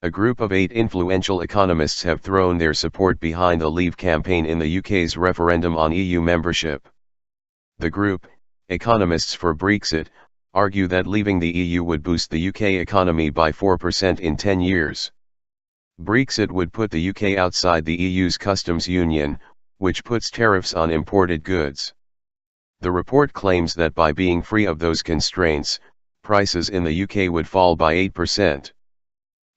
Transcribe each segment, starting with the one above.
A group of 8 influential economists have thrown their support behind the Leave campaign in the UK's referendum on EU membership. The group, Economists for Brexit, argue that leaving the EU would boost the UK economy by 4% in 10 years. Brexit would put the UK outside the EU's customs union, which puts tariffs on imported goods. The report claims that by being free of those constraints, prices in the UK would fall by 8%.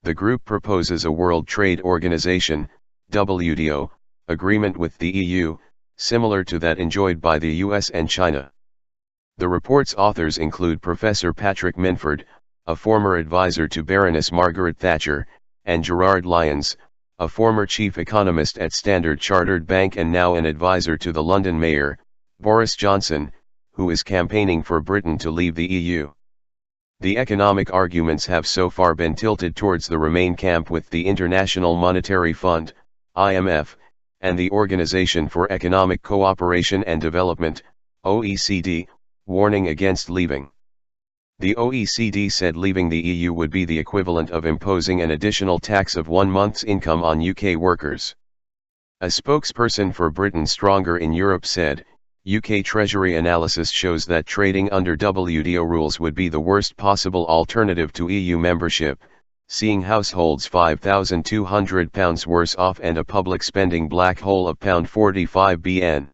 The group proposes a World Trade Organization, WTO, agreement with the EU, similar to that enjoyed by the US and China. The report's authors include Professor Patrick Minford, a former advisor to Baroness Margaret Thatcher, and Gerard Lyons, a former chief economist at Standard Chartered Bank and now an advisor to the London Mayor, Boris Johnson, who is campaigning for Britain to leave the EU. The economic arguments have so far been tilted towards the Remain camp, with the International Monetary Fund, IMF, and the Organization for Economic Cooperation and Development, OECD, warning against leaving. The OECD said leaving the EU would be the equivalent of imposing an additional tax of 1 month's income on UK workers. A spokesperson for Britain Stronger in Europe said, UK Treasury analysis shows that trading under WTO rules would be the worst possible alternative to EU membership, seeing households £5,200 worse off and a public spending black hole of £45 billion.